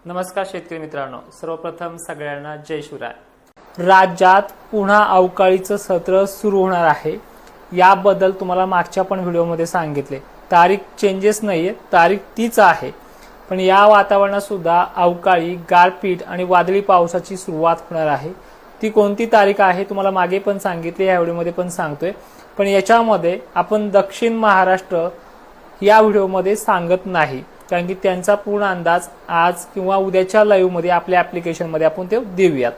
नमस्कार शेतकरी मित्रांनो, सर्वप्रथम सगळ्यांना जय शिवराय। राज्यात पुन्हा अवकाळीचं सत्र सुरू होणार आहे। याबद्दल तुम्हाला मागच्या पण व्हिडिओमध्ये सांगितले। तारीख चेंजेस नाहीये, तारीख तीच आहे, पण या वातावरणात सुद्धा अवकाळी, गारपीट आणि वादळी पावसाची सुरुवात होणार आहे। ती कोणती तारीख आहे तुम्हाला मागे पण सांगितले, या व्हिडिओमध्ये पण सांगतोय, पण याच्यामध्ये आपण दक्षिण महाराष्ट्र या व्हिडिओमध्ये सांगत नाही, कारण की त्यांचा पूर्ण अंदाज आज किंवा उद्याच्या लाईव्ह मध्ये आपल्या ऍप्लिकेशन मध्ये आपण ते देऊयात।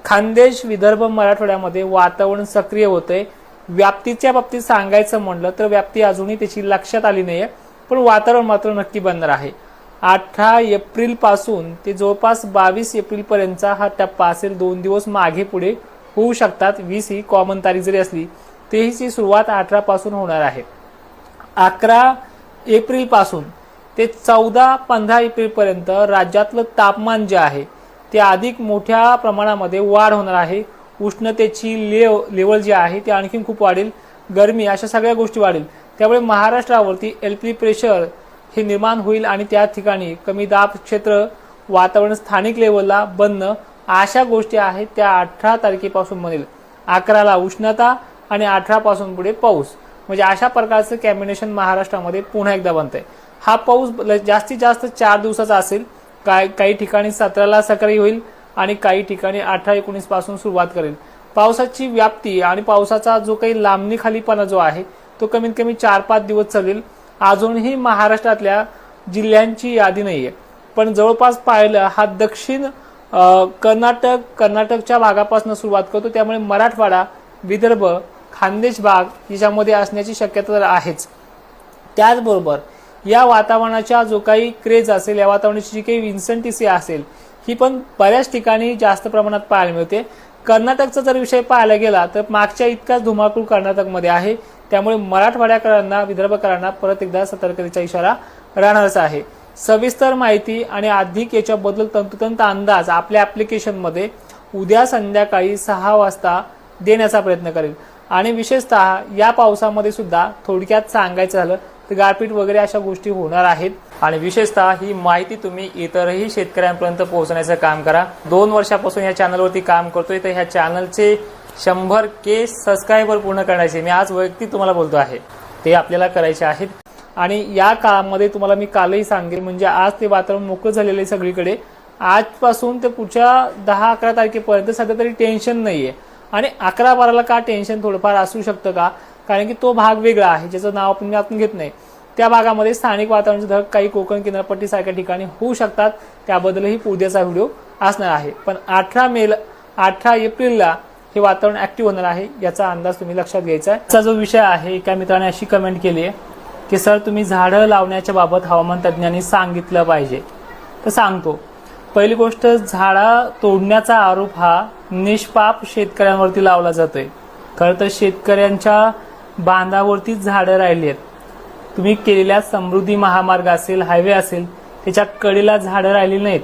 खानदेश, विदर्भ, मराठवाड्यामध्ये वातावरण सक्रिय होते। व्याप्तीच्या बाबतीत सांगायचं म्हणलं तर व्याप्ती अजूनही त्याची लक्षात आली नाहीये, पण वातावरण मात्र नक्की बनणार आहे। 18 एप्रिल पासून ते जवळपास 22 एप्रिल पर्यंतचा हा टप्पा असेल। 2 दिवस मागे पुढे होऊ शकतात। 20 ही कॉमन तारीख जरी असली तरीही सुरुवात 18 पासून होणार आहे। 11 एप्रिल पासून ते 14-15 एप्रिल पर्यंत राज्यातलं तापमान जे आहे ते अधिक मोठ्या प्रमाणामध्ये वाढ होणार आहे। उष्णतेची लेवल जी आहे ती आणखी खूप वाढेल। गरमी, अशा सगळ्या गोष्टी वाढेल। त्यामुळे महाराष्ट्रावरती एलपी प्रेशर हे निर्माण होईल आणि त्या ठिकाणी कमी दाब क्षेत्र, वातावरण स्थानिक लेवलला बनणं, अशा गोष्टी आहेत त्या 18 तारखेपासून बनेल। 11ला उष्णता आणि 18 पासून पुढे पाऊस, म्हणजे अशा प्रकारचं कॉम्बिनेशन महाराष्ट्रामध्ये पुन्हा एकदा बनतंय। हा पाऊस जास्तीत जास्त 4 दिवसाचा असेल। काही ठिकाणी 17ला सक्रिय होईल आणि काही ठिकाणी 18-19 पासून सुरुवात करेल। पावसाची व्याप्ती आणि पावसाचा जो काही लांबणी खालीपणा जो आहे तो कमीत कमी 4-5 दिवस चालेल। अजूनही महाराष्ट्रातल्या जिल्ह्यांची यादी नाहीये, पण जवळपास पाहिलं हा दक्षिण कर्नाटकच्या भागापासून सुरुवात करतो। त्यामुळे मराठवाडा, विदर्भ, खानदेश भाग याच्यामध्ये असण्याची शक्यता तर आहेच। त्याचबरोबर या वातावरणाच्या जो काही क्रेज असेल, या वातावरणाची जी काही विन्सेंटिसी असेल, ही पण बऱ्याच ठिकाणी जास्त प्रमाणात पाहायला मिळते। कर्नाटकचा जर विषय पाहायला गेला तर मागच्या इतकाच धुमाकूळ कर्नाटकमध्ये आहे। त्यामुळे मराठवाड्याकरांना, विदर्भकरांना परत एकदा सतर्कतेचा इशारा राहणारच आहे। सविस्तर माहिती आणि अधिक याच्याबद्दल तंतोतंत अंदाज आपल्या ऍप्लिकेशन मध्ये उद्या संध्याकाळी 6 वाजता देण्याचा प्रयत्न करेल। आणि विशेषतः या पावसामध्ये सुद्धा थोडक्यात सांगायचं झालं तर गारपीट वगैरे अशा गोष्टी होणार आहेत। आणि विशेषतः ही माहिती तुम्ही इतरही शेतकऱ्यांपर्यंत पोहोचण्याचं काम करा। 2 वर्षापासून या चॅनलवरती काम करतोय, तर ह्या चॅनलचे 100K सबस्क्रायबर पूर्ण करण्याचे मी आज वैयक्तिक तुम्हाला बोलतो आहे, ते आपल्याला करायचे आहेत। आणि या काळामध्ये तुम्हाला मी कालही सांगेल, म्हणजे आज ते वातावरण मोकळं झालेलं आहे सगळीकडे। आजपासून ते पुढच्या 10-11 तारखेपर्यंत सध्या तरी टेन्शन नाहीये। आणि 11-12ला का टेन्शन थोडंफार असू शकतं का, कारण की तो भाग वेगळा आहे ज्याचं नाव आपण घेत नाही। त्या भागामध्ये स्थानिक वातावरणाचे धग काही कोकण किनारपट्टी सारख्या ठिकाणी होऊ शकतात, त्याबद्दलही उद्याचा व्हिडिओ असणार आहे। पण 18 एप्रिलला हे वातावरण ऍक्टिव्ह होणार आहे, याचा अंदाज तुम्ही लक्षात घ्यायचा आहे। आजचा जो विषय आहे, एका मित्राने अशी कमेंट केली आहे की सर तुम्ही झाडं लावण्याच्या बाबत हवामान तज्ञांनी सांगितलं पाहिजे, तर सांगतो। पहिली गोष्ट, झाडं तोडण्याचा आरोप हा निष्पाप शेतकऱ्यांवरती लावला जातोय। खरं तर शेतकऱ्यांच्या बांधावरतीच झाडं राहिली आहेत। तुम्ही केलेल्या समृद्धी महामार्ग असेल, हायवे असेल, त्याच्या कडेला झाडं राहिली नाहीत।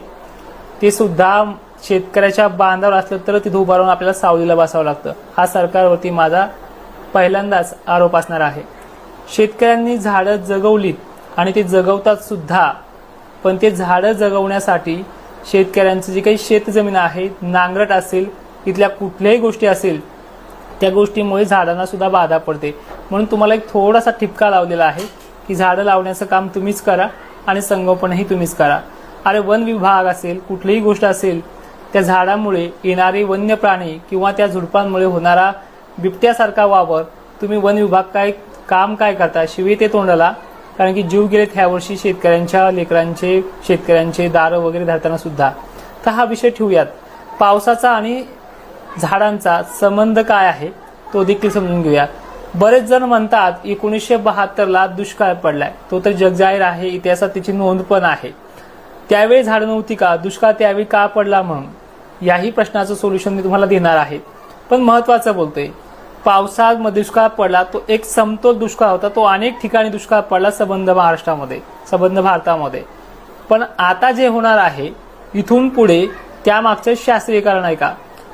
ते सुद्धा शेतकऱ्याच्या बांधावर असलं तर तिथे उभं राहून आपल्याला सावलीला बसावं लागतं। हा सरकारवरती माझा पहिल्यांदाच आरोप असणार आहे। शेतकऱ्यांनी झाडं जगवलीत आणि ते जगवतात सुद्धा, पण ते झाडं जगवण्यासाठी शेतकऱ्यांचं जी काही शेतजमीन आहे, नांगरट असेल, इथल्या कुठल्याही गोष्टी असेल, त्या गोष्टीमुळे झाडांना सुद्धा बाधा पडते। म्हणून तुम्हाला एक थोडासा ठिपका लावलेला आहे की झाडं लावण्याचं काम तुम्हीच करा आणि संगोपनही तुम्हीच करा। अरे वन विभाग असेल, कुठलीही गोष्ट असेल, त्या झाडामुळे येणारे वन्य प्राणी किंवा त्या झुडपांमुळे होणारा बिबट्यासारखा वावर, तुम्ही वन विभाग काम काय करता, शिवी ते तोंडाला। कारण की जीव गेलेत ह्या वर्षी शेतकऱ्यांच्या लेकरांचे, शेतकऱ्यांचे दारं वगैरे धरताना सुद्धा। तर हा विषय ठेवूयात। पावसाचा आणि झाडांचा संबंध काय आहे तो देखील समजून घेऊया। बरेच जण म्हणतात 1972ला दुष्काळ पडलाय, तो तर जगजाहीर आहे, इतिहासात त्याची नोंद पण आहे। त्यावेळी झाडं नव्हती का, दुष्काळ त्यावेळी का पडला म्हणून, याही प्रश्नाचं सोल्युशन मी तुम्हाला देणार आहे। पण महत्वाचं बोलतोय, पावसामध्ये दुष्काळ पडला तो एक समतोल दुष्काळ होता, तो अनेक ठिकाणी दुष्काळ पडला संबंध महाराष्ट्रामध्ये, संबंध भारतामध्ये। पण आता जे होणार आहे इथून पुढे त्यामागचं शास्त्रीय कारण आहे का,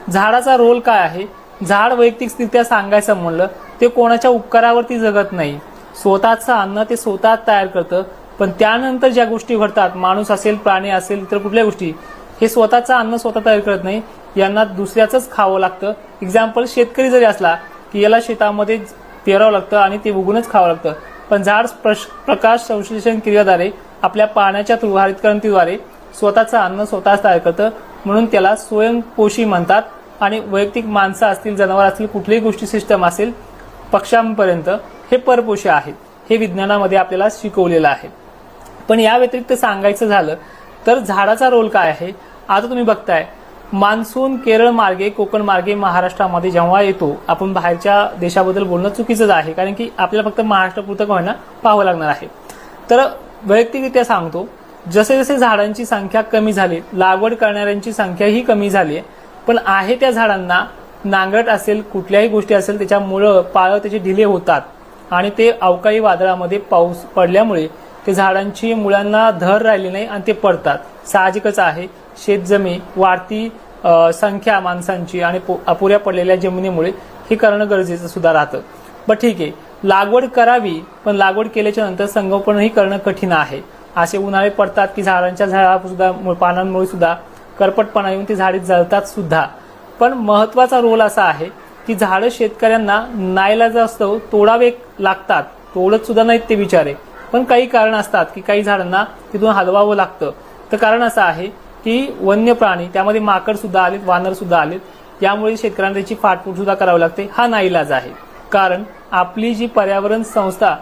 झाडाचा रोल काय आहे। झाड वैयक्तिकरित्या सांगायचं म्हणलं ते कोणाच्या उपकारावरती जगत नाही, स्वतःचं अन्न ते स्वतः तयार करतं। पण त्यानंतर ज्या गोष्टी घडतात, माणूस असेल, प्राणी असेल, इतर कुठल्या गोष्टी, हे स्वतःचं अन्न स्वतः तयार करत नाही, यांना दुसऱ्याचंच खावं लागतं. एक्झाम्पल, शेतकरी जरी असला की याला शेतामध्ये पेरावं लागतं आणि ते उगूनच खावं लागतं. पण झाड प्रकाश संश्लेषण क्रियेद्वारे आपल्या पाण्याच्या थ्रू, हरितक्रांतीद्वारे स्वतःचं अन्न स्वतःच तयार करतं, म्हणून त्याला स्वयंपोषी म्हणतात. आणि वैयक्तिक माणसं असतील, जनावर असतील, कुठलीही गोष्टी सिस्टम असेल, पक्ष्यांपर्यंत हे परपोषी आहेत. हे विज्ञानामध्ये आपल्याला शिकवलेलं आहे. पण या व्यतिरिक्त सांगायचं झालं तर झाडाचा रोल काय आहे. आता तुम्ही बघताय, मान्सून केरळ मार्गे, कोकण मार्गे महाराष्ट्रामध्ये जेव्हा येतो, आपण बाहेरच्या देशाबद्दल बोलणं चुकीचंच आहे, कारण की आपल्याला फक्त महाराष्ट्रापुरतं का होईना पाहावं लागणार आहे. तर वैयक्तिकरित्या सांगतो, जसे जसे झाडांची संख्या कमी झाली, लागवड करणाऱ्यांची संख्याही कमी झाली, पण आहे त्या झाडांना नांगरट असेल, कुठल्याही गोष्टी असेल, त्याच्यामुळं पाळं त्याचे ढिले होतात आणि ते अवकाळी वादळामध्ये पाऊस पडल्यामुळे ते झाडांची मुळांना धर राहिली नाही आणि ते पडतात. साहजिकच आहे, शेतजमीन, वाढती संख्या माणसांची आणि अपुऱ्या पडलेल्या जमिनीमुळे हे करणं गरजेचं सुद्धा राहतं. पण ठीक आहे, लागवड करावी, पण लागवड केल्याच्या नंतर संगोपनही करणं कठीण आहे. असे उन्हाळे पडतात की झाडांच्या झाडासुद्धा पानांमुळे सुद्धा करपटपणा येऊन ती झाडे जळतात सुद्धा. पण महत्वाचा रोल असा आहे की झाडं शेतकऱ्यांना नाईलाज असतो तोडावे लागतात, तोडत सुद्धा नाहीत ते बिचारे, पण काही कारण असतात की काही झाडांना तिथून हलवावं लागतं. तर कारण असं आहे की वन्य प्राणी, त्यामध्ये माकड सुद्धा आलेत, वानर सुद्धा आलेत, यामुळे शेतकऱ्यांना त्याची फाटफूट सुद्धा करावी लागते. हा नाईलाज आहे. कारण आपली जी पर्यावरण संस्था,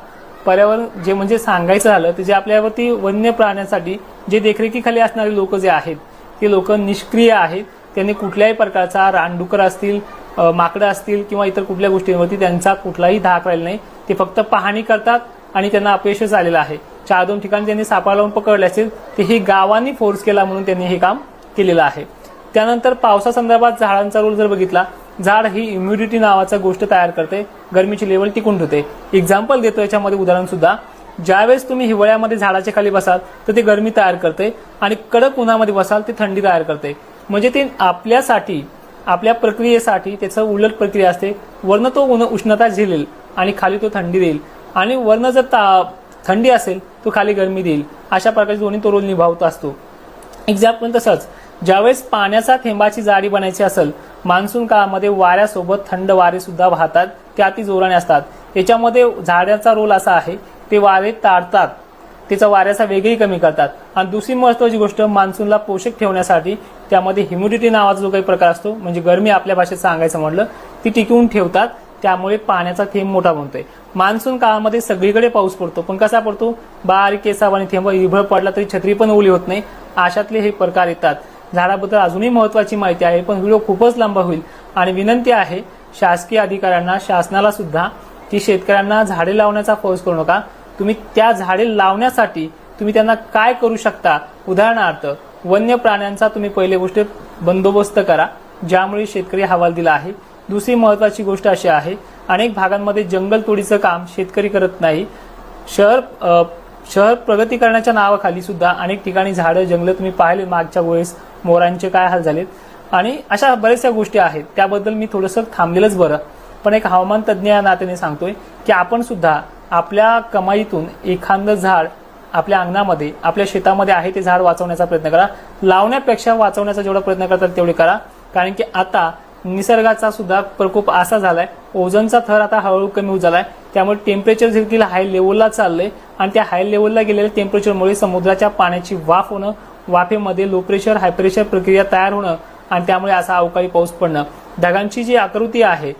पर्यावरण जे म्हणजे सांगायचं झालं तर जे आपल्यावरती वन्य प्राण्यांसाठी जे देखरेखीखाली असणारे लोक जे आहेत, ते लोक निष्क्रिय आहेत. त्यांनी कुठल्याही प्रकारचा, रानडुकर असतील, माकडं असतील किंवा इतर कुठल्या गोष्टींवरती त्यांचा कुठलाही धाक राहिला नाही. ते फक्त पाहणी करतात आणि त्यांना अपयशच आलेलं आहे. 4-2 ठिकाणी त्यांनी सापळा लावून पकडले असतील, ते ही गावांनी फोर्स केला म्हणून त्यांनी हे काम केलेलं आहे. त्यानंतर पावसासंदर्भात झाडांचा रोल जर बघितला, झाड ही इम्युनिटी नावाचा गोष्ट तयार करते, गरमीची लेवल टिकून ठेवते. एक्झाम्पल देतो याच्यामध्ये उदाहरण सुद्धा, ज्यावेळेस तुम्ही हिवाळ्यामध्ये झाडाच्या खाली बसाल तर ते गरमी तयार करते आणि कडक उन्हामध्ये बसाल ते थंडी तयार करते. म्हणजे ते आपल्यासाठी, आपल्या प्रक्रियेसाठी त्याचं उलट प्रक्रिया असते. वर्ण तो उष्णता झेलेल आणि खाली तो थंडी देईल, आणि वर्ण जर थंडी असेल तो खाली गरमी देईल. अशा प्रकारचे दोन्ही तो रोल निभावत असतो. एक्झाम्पल तसंच, ज्यावेळेस पाण्याचा थेंबाची जाडी बनायची असेल, मान्सून काळामध्ये वाऱ्यासोबत थंड वारे सुद्धा वाहतात, ते अति जोराने असतात. याच्यामध्ये झाडाचा रोल असा आहे, ते वारे ताडतात, त्याचा वाऱ्याचा वेगही कमी करतात. आणि दुसरी महत्त्वाची गोष्ट, मान्सूनला पोषक ठेवण्यासाठी त्यामध्ये ह्युमिडिटी नावाचा जो काही प्रकार असतो, म्हणजे गरमी आपल्या भाषेत सांगायचं म्हटलं, ती टिकवून ठेवतात. त्यामुळे पाण्याचा थेंब मोठा बनतोय. मान्सून काळामध्ये सगळीकडे पाऊस पडतो, पण कसा पडतो, बारीक केसावाने थेंब, इभळ पडला तरी छत्री पण ओली होत नाही, अशातले हे प्रकार येतात. झाडाबद्दल अजूनही महत्त्वाची माहिती आहे, पण व्हिडिओ खूपच लांब होईल. आणि विनंती आहे शासकीय अधिकाऱ्यांना, शासनाला सुद्धा, की शेतकऱ्यांना झाडे लावण्याचा फोर्स करू नका. तुम्ही त्या झाडे लावण्यासाठी तुम्ही त्यांना काय करू शकता, उदाहरणार्थ वन्य प्राण्यांचा तुम्ही पहिली गोष्ट बंदोबस्त करा, ज्यामुळे शेतकरी हवालदिल आहे. दुसरी महत्त्वाची गोष्ट अशी आहे, अनेक भागांमध्ये जंगल तोडीचं काम शेतकरी करत नाही. शहर प्रगती करण्याच्या नावाखाली सुद्धा अनेक ठिकाणी झाडं, जंगलं तुम्ही पाहिले मागच्या वेळेस, मोरांचे काय हाल झालेत. आणि अशा बऱ्याचशा गोष्टी आहेत, त्याबद्दल मी थोडंसं थांबलेलंच बरं. पण एक हवामान तज्ज्ञ या नात्याने सांगतोय की आपण सुद्धा आपल्या कमाईतून एखादं झाड आपल्या अंगणामध्ये, आपल्या शेतामध्ये आहे ते झाड वाचवण्याचा प्रयत्न करा. लावण्यापेक्षा वाचवण्याचा जेवढा प्रयत्न करतात तेवढे करा. कारण की आता निसर्गाचा सुद्धा प्रकोप असा झालाय, ओझोनचा थर आता हळूहळू कमी होत झालाय, त्यामुळे टेम्परेचर देखील हाय लेवलला चाललंय. आणि त्या हाय लेवलला गेलेल्या टेम्परेचरमुळे समुद्राच्या पाण्याची वाफ होणं, वाफेमध्ये लो प्रेशर, हाय प्रेशर प्रक्रिया तयार होणं, आणि त्यामुळे असा अवकाळी पाऊस पडणं. ढगांची जी आकृती आहे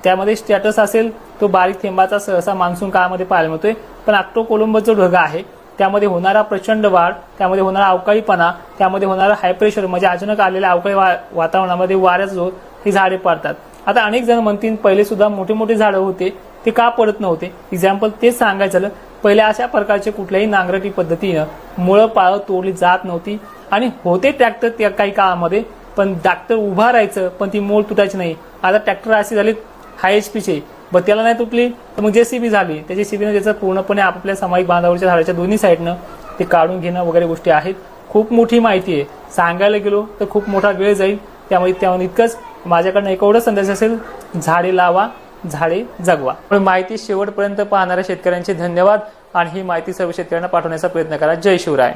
त्यामध्ये स्टॅटस असेल तो बारीक थेंबाचा सहसा मान्सून काळामध्ये पाहायला मिळतोय. पण ऑक्टो कोलंबस जो ढग आहे त्यामध्ये होणारा प्रचंड वाढ, त्यामध्ये होणारा अवकाळीपणा, त्यामध्ये होणारा हाय प्रेशर, म्हणजे अचानक आलेल्या अवकाळी वातावरणामध्ये वाऱ्याचा जोर, ही झाडे पडतात. आता अनेक जण म्हणतील पहिले सुद्धा मोठे मोठे झाडं होते, ते का पडत नव्हते. एक्झाम्पल तेच सांगायचं झालं, पहिले अशा प्रकारचे कुठल्याही नांगरटी पद्धतीनं मुळं पाळं तोडली जात नव्हती. आणि होते ट्रॅक्टर त्या काही काळामध्ये, पण ट्रॅक्टर उभा राहायचं पण ती मूळ तुटायची नाही. आता ट्रॅक्टर असे झाले हाय एचपीचे, पण त्याला नाही तुटली तर मग जेसीबी झाली, त्या जेसीबीनं त्याचं पूर्णपणे आपल्या सामायिक बांधावरच्या झाडाच्या दोन्ही साईडनं ते काढून घेणं वगैरे गोष्टी आहेत. खूप मोठी माहिती आहे, सांगायला गेलो तर खूप मोठा वेळ जाईल. त्यामुळे इतकंच माझ्याकडनं एक एवढं संदेश असेल, झाडे लावा, झाडे जगवा. माहिती शेवटपर्यंत पाहणाऱ्या शेतकऱ्यांचे धन्यवाद आणि ही माहिती सर्व शेतकऱ्यांना पाठवण्याचा प्रयत्न करा. जय शिवराय.